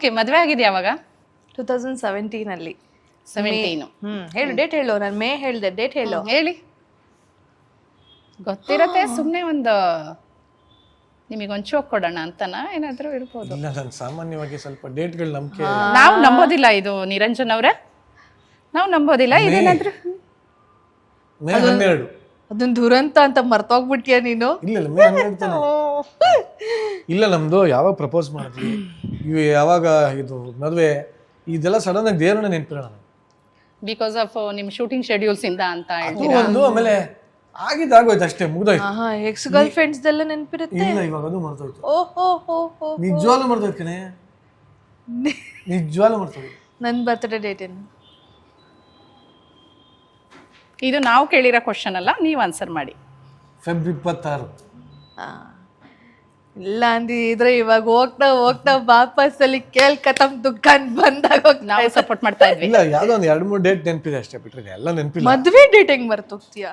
Okay, ಮದುವೆ ಆಗಿದೆ ಯಾವಾಗ? 2017 17. ಹೇಳು ಡೇಟ್ ಹೇಳು. ನಾನು ಮೇ ಹೇಳ್ದೆ, ಡೇಟ್ ಹೇಳು. ಹೇಳಿ, ಗೊತ್ತಿರತ್ತೆ. ಸುಮ್ಮನೆ ಒಂದು ನಿಮಗೊಂದು ಚೋಕ್ ಕೊಡೋಣ ಅಂತನಾ ಏನಾದರೂ ಇರ್ಬೋದು. ಇಲ್ಲ, ನಾನು ಸಾಮಾನ್ಯವಾಗಿ ಸ್ವಲ್ಪ ಡೇಟ್ಗಳು ನಂಬಿಕೆ ನಾವು ನಂಬೋದಿಲ್ಲ ಇದು ನಿರಂಜನ್ ಅವರೇ, ನಾವು ನಂಬೋದಿಲ್ಲ ಇದೇನಾದ್ರೂ. ಮೇ 12. ಅದನ್ನ ದುರಂತ ಅಂತ ಮರ್ತೋಗ್ಬಿಟ್ಯಾ ನೀನು? ಇಲ್ಲ ಮೇ 12 ತಾನೆ. ಇಲ್ಲ, ನಮ್ದು ಯಾವಾಗ ಪ್ರಪೋಸ್ ಮಾಡಿದ್ವಿ, ಇವು ಯಾವಾಗ ಇದು ಮದುವೆ, ಇದೆಲ್ಲ ಸಡನ್ ಆಗಿ ದೇವರನ್ನ ನೆನಪಿರೋಣ. ಬಿಕಾಸ್ ಆಫ್ ನಿಮ್ಮ ಶೂಟಿಂಗ್ ಶೆಡ್ಯೂಲ್ಸ್ ಇಂದ ಅಂತ ಅದು ಹೇಳ್ತೀರಾ? ಒಂದು, ಆಮೇಲೆ ಆಗಿದ್ದಾಗೋಯ್ತು ಅಷ್ಟೇ, ಮುಗ್ದೋಯ್ತು. ಎಕ್ಸ್ ಗರ್ಲ್ ಫ್ರೆಂಡ್ಸ್ ಎಲ್ಲ ನೆನಪಿರುತ್ತೆ. ಇಲ್ಲ, ಇವಾಗ ಅದು ಮರ್ತೋಯ್ತು. ಓಹೋ ನಿಜವಾಗ್ಲೂ ಮರ್ತೋಯ್ತು ಕಣೆ, ನಿಜವಾಗ್ಲೂ ಮರ್ತೋಯ್ತು. ನನ್ನ ಬರ್ತ್ಡೇ ಡೇಟ್ ಏನು? ಇದು ನಾವು ಕೇಳಿರೋ ಕ್ವಶನ್ ಅಲ್ಲ, ನೀವು ಆನ್ಸರ್ ಮಾಡಿ. ಫೆಬ್ 26. ಇಲ್ಲ ಅಂದಿದ್ರೆ ಇವಾಗ ಹೋಗ್ತಾ ವಾಪಸ್ಸಲ್ಲಿ ಕೇಳ್ಕತಮ್ ದುಕಾನ್ ಬಂದಾಗ ನಾವು ಸಪೋರ್ಟ್ ಮಾಡ್ತಾ ಇದ್ವಿ. ಇಲ್ಲ, ಯಾವ್ದೋ ಒಂದು 2-3 ಡೇಟ್ ನೆನಪಿದೆ ಅಷ್ಟೇ, ಬಿಟ್ರೆ ಎಲ್ಲ ನೆನಪಿಲ್ಲ. ಮದ್ವೆ ಡೇಟ್ ಹೆಂಗ್ ಮರ್ತೋಗ್ತೀಯಾ?